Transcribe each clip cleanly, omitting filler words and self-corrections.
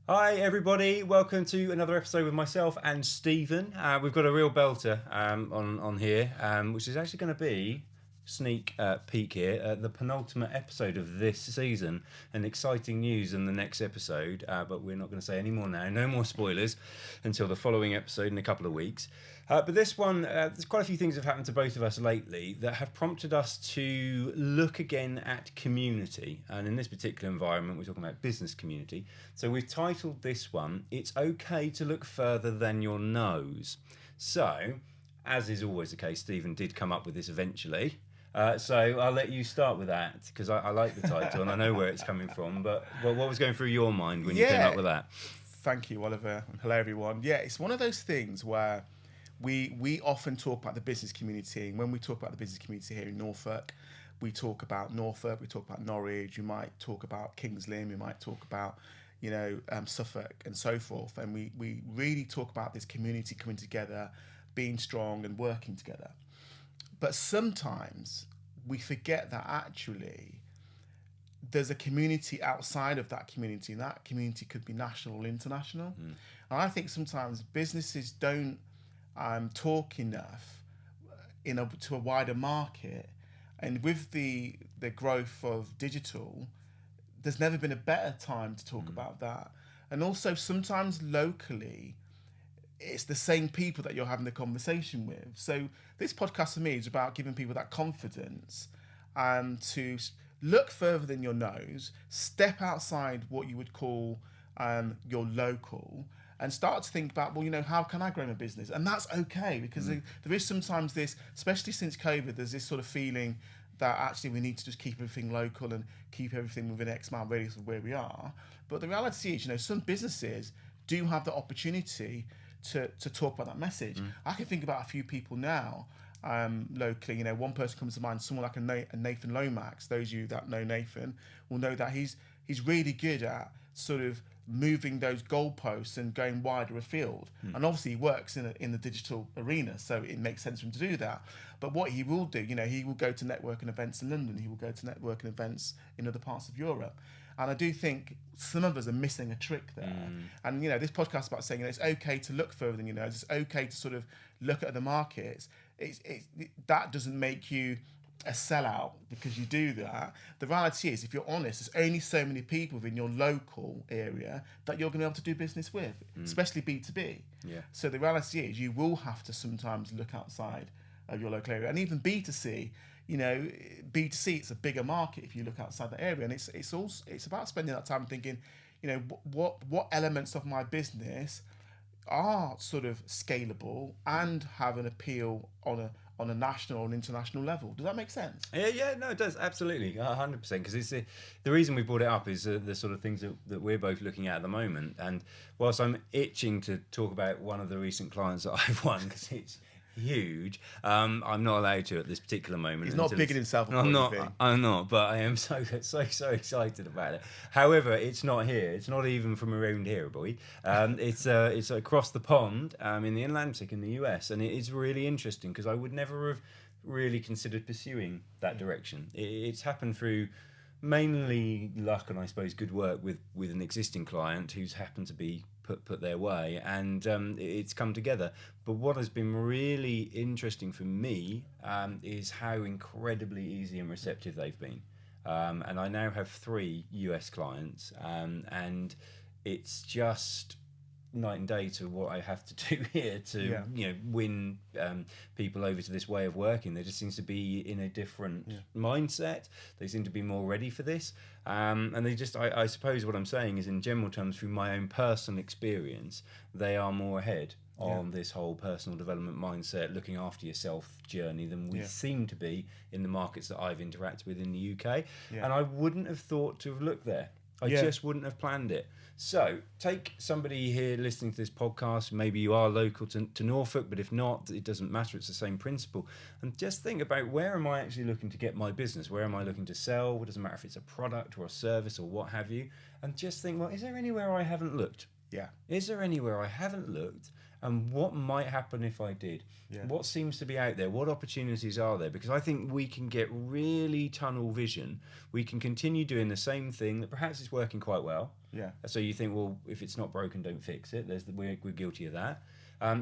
Hi everybody, welcome to another episode with myself and Stephen. We've got a real belter on here, which is actually going to be sneak peek here, the penultimate episode of this season. And exciting news in the next episode, but we're not going to say any more now. No more spoilers until the following episode in a couple of weeks. But this one, there's quite a few things that have happened to both of us lately that have prompted us to look again at community. And in this particular environment, we're talking about business community. So we've titled this one, It's Okay to Look Further Than Your Nose. So, as is always the case, Stephen did come up with this eventually. So I'll let you start with that because I like the title and I know where it's coming from. But what was going through your mind when you came up with that? Thank you, Oliver. Hello, everyone. Yeah, it's one of those things where we often talk about the business community. And when we talk about the business community here in Norfolk, we talk about Norfolk, we talk about Norwich, you might talk about Kings Lynn, we might talk about, Suffolk and so forth. And we really talk about this community coming together, being strong and working together. But sometimes we forget that actually there's a community outside of that community, and that community could be national or international. And I think sometimes businesses don't talk enough to a wider market. And with the growth of digital, there's never been a better time to talk about that. And also sometimes locally, it's the same people that you're having the conversation with. So this podcast for me is about giving people that confidence to look further than your nose, step outside what you would call your local, and start to think about, how can I grow my business? And that's okay, because there is sometimes this, especially since COVID, there's this sort of feeling that actually we need to just keep everything local and keep everything within X mile radius of where we are. But the reality is, some businesses do have the opportunity to talk about that message. I can think about a few people now locally. One person comes to mind, someone like a Nathan Lomax. Those of you that know Nathan will know that he's really good at sort of moving those goalposts and going wider afield. And obviously he works in the digital arena, so it makes sense for him to do that. But what he will do, he will go to networking events in London, he will go to networking events in other parts of Europe. And I do think some of us are missing a trick there. And, this podcast is about saying it's okay to look further than your nose. It's okay to sort of look at the markets. That doesn't make you a sellout because you do that. The reality is, if you're honest, there's only so many people within your local area that you're going to be able to do business with, especially B2B. Yeah. So the reality is you will have to sometimes look outside of your local area. And even B2C, B2C, it's a bigger market if you look outside the area. And it's about spending that time thinking, what elements of my business are sort of scalable and have an appeal on a national or an international level. Does that make sense? Yeah, no, it does, absolutely, 100%. Because it's the reason we brought it up is the sort of things that we're both looking at the moment. And whilst I'm itching to talk about one of the recent clients that I've won, because it's huge, I'm not allowed to at this particular moment. He's not bigging himself up. I'm not, but I am so excited about it. However, it's not here. It's not even from around here, boy. It's across the pond in the Atlantic in the US, and it is really interesting because I would never have really considered pursuing that direction. It's happened through mainly luck and I suppose good work with an existing client who's happened to be put their way, and it's come together. But what has been really interesting for me is how incredibly easy and receptive they've been. And I now have 3 US clients, and it's just night and day to what I have to do here to win people over to this way of working. There just seems to be in a different mindset. They seem to be more ready for this, and they just I suppose what I'm saying is, in general terms, through my own personal experience, they are more ahead on this whole personal development mindset, looking after yourself journey than we seem to be in the markets that I've interacted with in the UK. And I wouldn't have thought to have looked there. I just wouldn't have planned it. So take somebody here listening to this podcast, maybe you are local to Norfolk, but if not, it doesn't matter, it's the same principle. And just think about, where am I actually looking to get my business? Where am I looking to sell? It doesn't matter if it's a product or a service or what have you. And just think, well, is there anywhere I haven't looked? Yeah. Is there anywhere I haven't looked and what might happen if I did. Yeah. What seems to be out there? What opportunities are there? Because I think we can get really tunnel vision. We can continue doing the same thing that perhaps is working quite well. Yeah. So you think, well, if it's not broken, don't fix it. We're guilty of that.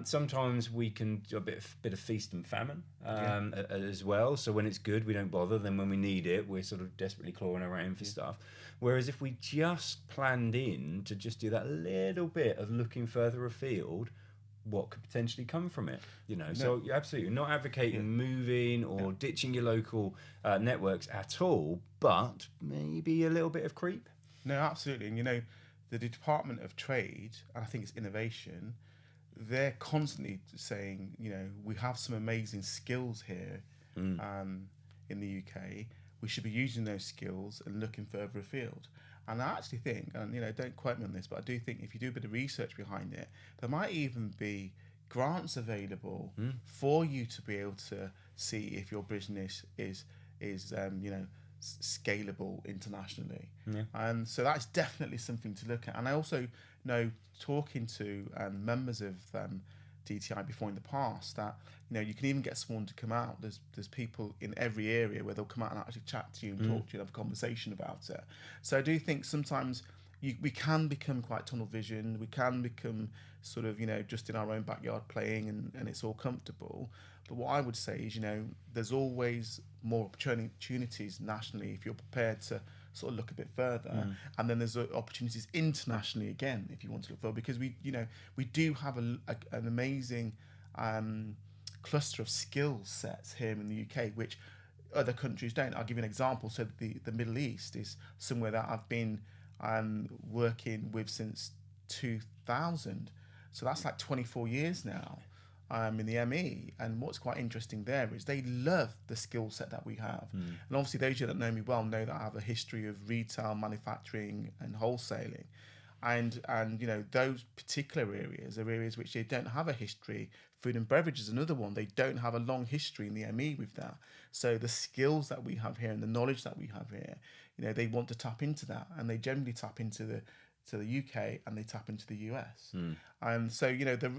Sometimes we can do a bit of feast and famine as well. So when it's good, we don't bother. Then when we need it, we're sort of desperately clawing around for stuff. Whereas if we just planned in to just do that little bit of looking further afield, what could potentially come from it? So you're absolutely not advocating moving or ditching your local networks at all, but maybe a little bit of creep. No, absolutely. And the Department of Trade, and I think it's innovation, they're constantly saying, we have some amazing skills here in the UK. We should be using those skills and looking further afield. And I actually think, and don't quote me on this, but I do think if you do a bit of research behind it, there might even be grants available for you to be able to see if your business is scalable internationally. And so that's definitely something to look at. And I also know, talking to members of DTI before in the past, that you can even get someone to come out. There's people in every area where they'll come out and actually chat to you and talk to you and have a conversation about it. So I do think sometimes we can become quite tunnel vision. We can become sort of just in our own backyard playing and it's all comfortable. But what I would say is there's always more opportunities nationally if you're prepared to sort of look a bit further, and then there's opportunities internationally again if you want to look further, because we do have an amazing cluster of skill sets here in the UK which other countries don't. I'll give you an example. So the Middle East is somewhere that I've been working with since 2000, so that's like 24 years now in the ME. And what's quite interesting there is they love the skill set that we have. And obviously those of you that know me well know that I have a history of retail, manufacturing and wholesaling. And those particular areas are areas which they don't have a history. Food and beverage is another one. They don't have a long history in the ME with that. So the skills that we have here and the knowledge that we have here, they want to tap into that, and they generally tap into the UK and they tap into the US. And so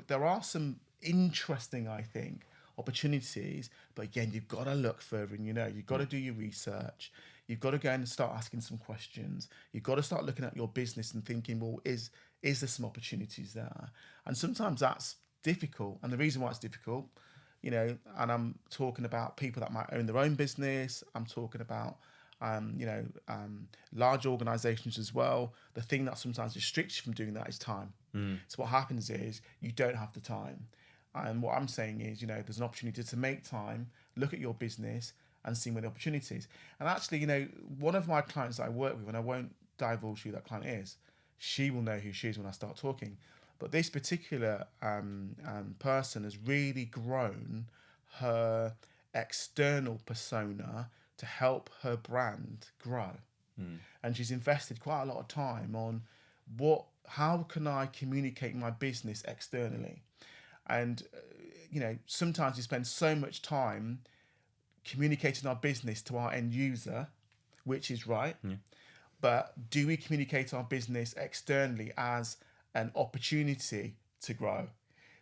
there are some interesting, I think, opportunities, but again, you've got to look further, and you've got to do your research. You've got to go and start asking some questions. You've got to start looking at your business and thinking, well, is there some opportunities there? And sometimes that's difficult. And the reason why it's difficult, and I'm talking about people that might own their own business. I'm talking about, large organizations as well. The thing that sometimes restricts you from doing that is time. So what happens is you don't have the time. And what I'm saying is, there's an opportunity to make time, look at your business and see where the opportunities. And actually, one of my clients that I work with, and I won't divulge who that client is, she will know who she is when I start talking. But this particular person has really grown her external persona to help her brand grow. And she's invested quite a lot of time on how can I communicate my business externally? And, sometimes we spend so much time communicating our business to our end user, which is right. But do we communicate our business externally as an opportunity to grow?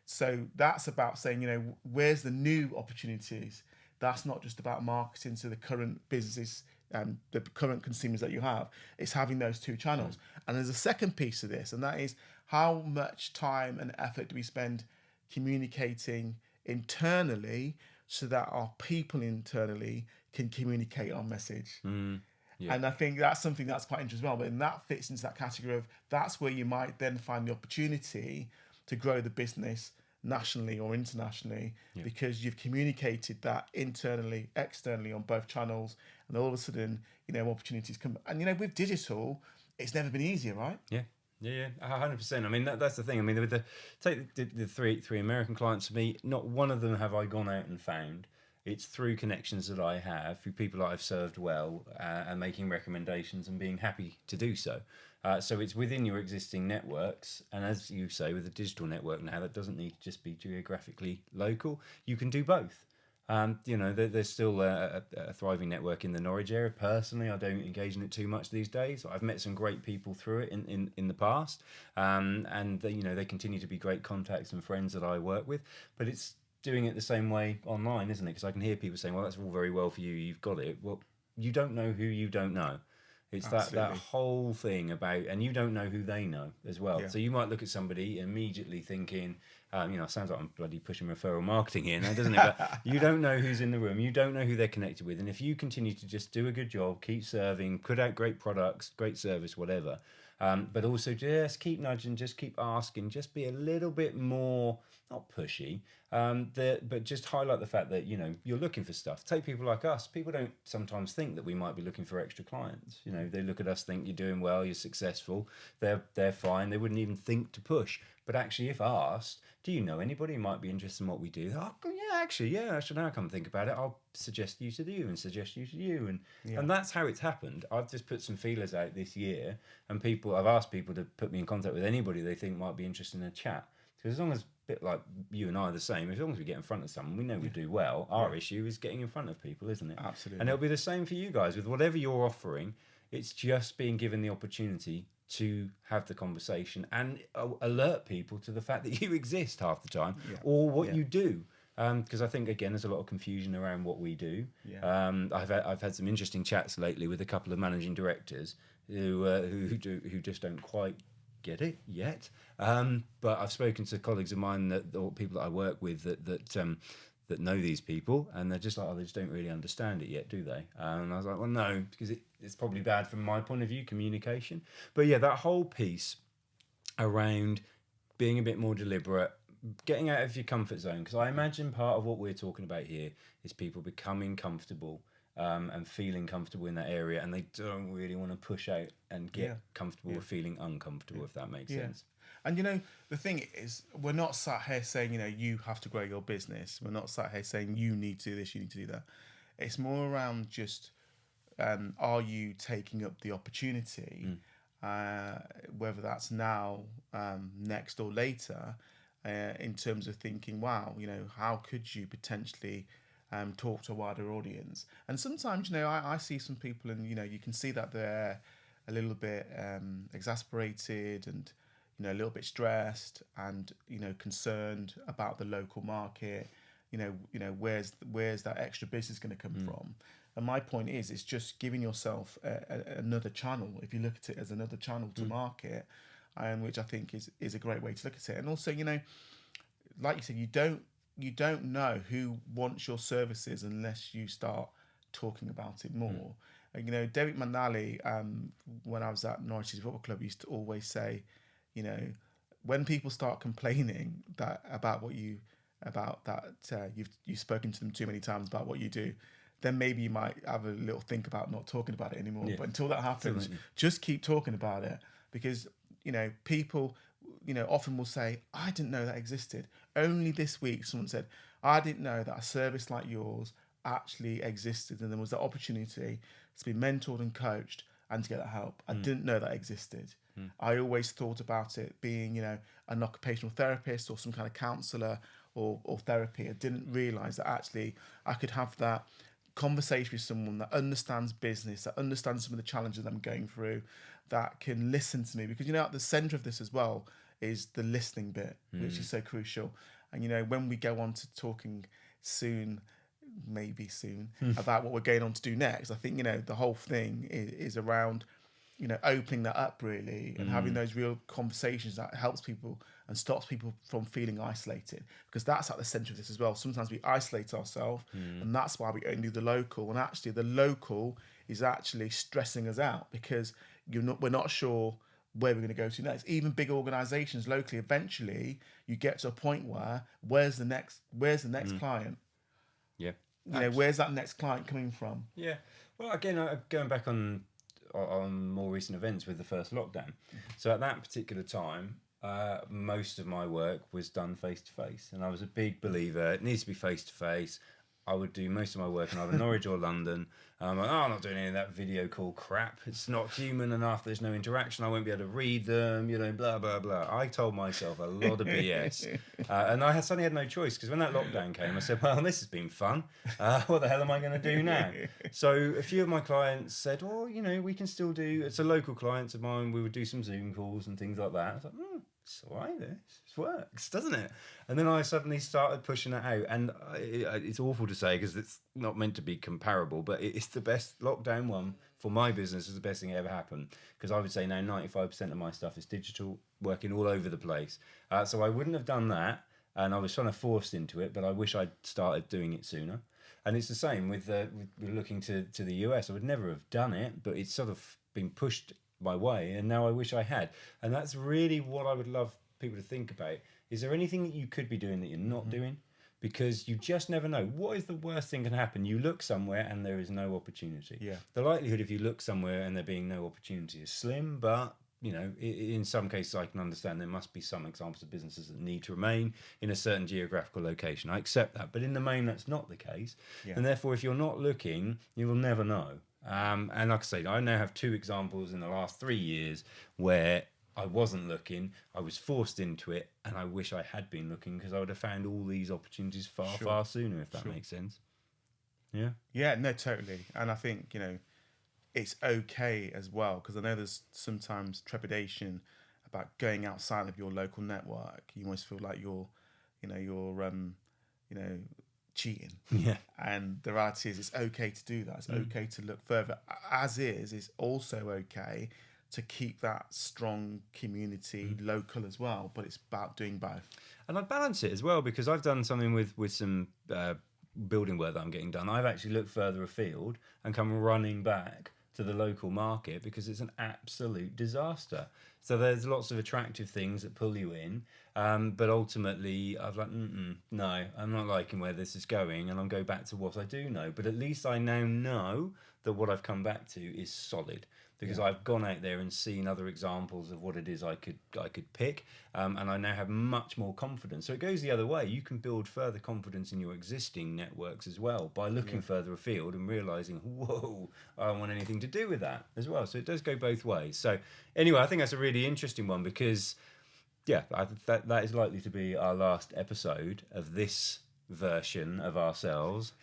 So that's about saying, where's the new opportunities? That's not just about marketing to the current businesses and the current consumers that you have. It's having those two channels. And there's a second piece of this, and that is how much time and effort do we spend communicating internally so that our people internally can communicate our message. And I think that's something that's quite interesting as well. But that fits into that category of that's where you might then find the opportunity to grow the business nationally or internationally, because you've communicated that internally, externally on both channels, and all of a sudden, opportunities come. And with digital, it's never been easier, right? Yeah, 100%. I mean, that's the thing. I mean, with take the three American clients for me, not one of them have I gone out and found. It's through connections that I have, through people that I've served well, and making recommendations and being happy to do so. So it's within your existing networks. And as you say, with the digital network now, that doesn't need to just be geographically local. You can do both. There's still a thriving network in the Norwich area. Personally, I don't engage in it too much these days. I've met some great people through it in the past, and they continue to be great contacts and friends that I work with. But it's doing it the same way online, isn't it? Because I can hear people saying, "Well, that's all very well for you. You've got it." Well, you don't know who you don't know. It's that whole thing about, and you don't know who they know as well. Yeah. So you might look at somebody immediately thinking, sounds like I'm bloody pushing referral marketing here now, doesn't it? But you don't know who's in the room. You don't know who they're connected with. And if you continue to just do a good job, keep serving, put out great products, great service, whatever, but also just keep nudging, just keep asking, just be a little bit more, not pushy, but just highlight the fact that, you're looking for stuff. Take people like us. People don't sometimes think that we might be looking for extra clients. They look at us, think you're doing well, you're successful, they're fine. They wouldn't even think to push. But actually, if asked, do you know anybody who might be interested in what we do? Oh, yeah, actually, yeah, actually, now I come think about it, I'll suggest you to you and suggest you to you. And that's how it's happened. I've just put some feelers out this year, and I've asked people to put me in contact with anybody they think might be interested in a chat. Because as long as, a bit like you and I are the same, as long as we get in front of someone, we know we do well. Our issue is getting in front of people, isn't it? Absolutely. And it'll be the same for you guys. With whatever you're offering, it's just being given the opportunity to have the conversation and alert people to the fact that you exist half the time, or what you do. Because I think, again, there's a lot of confusion around what we do. Yeah. I've had some interesting chats lately with a couple of managing directors who just don't quite get it yet. But I've spoken to colleagues of mine or people that I work with that know these people, and they're just like, they just don't really understand it yet, do they? And I was like, well, no, because it's probably bad from my point of view, communication. But yeah, that whole piece around being a bit more deliberate, getting out of your comfort zone, because I imagine part of what we're talking about here is people becoming comfortable and feeling comfortable in that area, and they don't really want to push out and get comfortable with feeling uncomfortable, if that makes sense. And the thing is, we're not sat here saying, you have to grow your business. We're not sat here saying you need to do this, you need to do that. It's more around just, are you taking up the opportunity, whether that's now, next or later, in terms of thinking, wow, how could you potentially talk to a wider audience? And sometimes, I see some people, and you can see that they're a little bit exasperated and a little bit stressed and concerned about the local market. Where's that extra business going to come from? And my point is, it's just giving yourself another channel. If you look at it as another channel to market, which I think is a great way to look at it. And also, like you said, you don't know who wants your services unless you start talking about it more. Derek Manali, when I was at Norwich City Football Club, used to always say, when people start complaining you've spoken to them too many times about what you do, then maybe you might have a little think about not talking about it anymore. Yeah. But until that happens, just keep talking about it, because people often will say, I didn't know that existed. Only this week someone said, I didn't know that a service like yours actually existed, and there was that opportunity to be mentored and coached and to get that help. I didn't know that existed. I always thought about it being, an occupational therapist or some kind of counsellor or therapy. I didn't realise that actually I could have that conversation with someone that understands business, that understands some of the challenges I'm going through, that can listen to me. Because, at the centre of this as well is the listening bit, which is so crucial. And, when we go on to talking maybe soon, about what we're going on to do next, I think, the whole thing is around, opening that up really, and having those real conversations that helps people and stops people from feeling isolated, because that's at the centre of this as well. Sometimes we isolate ourselves, and that's why we only do the local, and actually the local is actually stressing us out, because we're not sure where we're going to go to next. Even big organisations locally, eventually you get to a point where where's the next client? Yeah. Where's that next client coming from? Yeah. Well, again, going back on more recent events with the first lockdown. So at that particular time, most of my work was done face to face, and I was a big believer. It needs to be face to face. I would do most of my work in either Norwich or London. I'm like, I'm not doing any of that video call crap. It's not human enough. There's no interaction. I won't be able to read them, blah, blah, blah. I told myself a lot of BS. And I suddenly had no choice because when that lockdown came, I said, well, this has been fun. What the hell am I going to do now? So a few of my clients said, well, we can still do, it's a local clients of mine. We would do some Zoom calls and things like that. I was like, it's all right, this works, doesn't it? And then I suddenly started pushing it out, and it's awful to say because it's not meant to be comparable, but it's the best lockdown one for my business. Is the best thing that ever happened because I would say now 95% of my stuff is digital, working all over the place. So I wouldn't have done that, and I was kind of forced into it, but I wish I'd started doing it sooner. And it's the same with looking to the US. I would never have done it, but it's sort of been pushed my way, and now I wish I had. And that's really what I would love people to think about. Is there anything that you could be doing that you're not doing? Because you just never know. What is the worst thing can happen? You look somewhere and there is no opportunity. Yeah. The likelihood if you look somewhere and there being no opportunity is slim, but in some cases I can understand there must be some examples of businesses that need to remain in a certain geographical location. I accept that, but in the main that's not the case. Yeah. And therefore if you're not looking, you will never know. And like I say, I now have 2 examples in the last 3 years where I wasn't looking, I was forced into it, and I wish I had been looking because I would have found all these opportunities far sooner, if that makes sense. Yeah? Yeah, no, totally. And I think, it's okay as well, because I know there's sometimes trepidation about going outside of your local network. You almost feel like you're cheating. Yeah. And the reality is it's okay to do that. It's okay to look further. As is, it's also okay to keep that strong community local as well, but it's about doing both. And I balance it as well because I've done something with some building work that I'm getting done. I've actually looked further afield and come running back to the local market because it's an absolute disaster. So there's lots of attractive things that pull you in, but ultimately I've like, no, I'm not liking where this is going, and I'll go back to what I do know. But at least I now know that what I've come back to is solid because I've gone out there and seen other examples of what it is I could pick, and I now have much more confidence. So it goes the other way. You can build further confidence in your existing networks as well by looking further afield and realising, whoa, I don't want anything to do with that as well. So it does go both ways. So anyway, I think that's a really interesting one because, that is likely to be our last episode of this version of ourselves.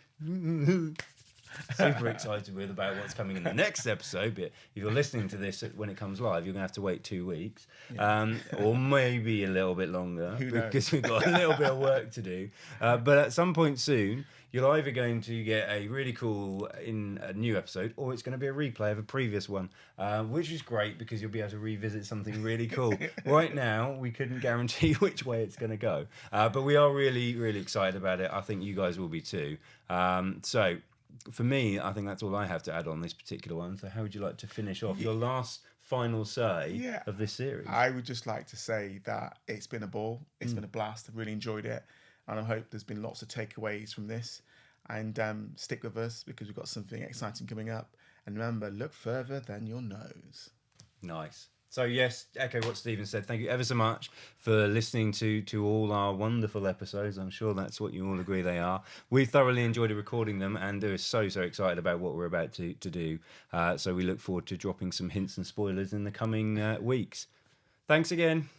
Super excited about what's coming in the next episode, but if you're listening to this when it comes live, you're going to have to wait 2 weeks, or maybe a little bit longer because we've got a little bit of work to do. But at some point soon, you're either going to get a really cool a new episode, or it's going to be a replay of a previous one, which is great because you'll be able to revisit something really cool. Right now, we couldn't guarantee which way it's going to go, but we are really, really excited about it. I think you guys will be too. So for me, I think that's all I have to add on this particular one. So how would you like to finish off your last final say of this series? I would just like to say that it's been a ball. It's been a blast. I've really enjoyed it. And I hope there's been lots of takeaways from this. And stick with us because we've got something exciting coming up. And remember, look further than your nose. Nice. So yes, echo what Stephen said. Thank you ever so much for listening to all our wonderful episodes. I'm sure that's what you all agree they are. We thoroughly enjoyed recording them and are so excited about what we're about to do. So we look forward to dropping some hints and spoilers in the coming weeks. Thanks again.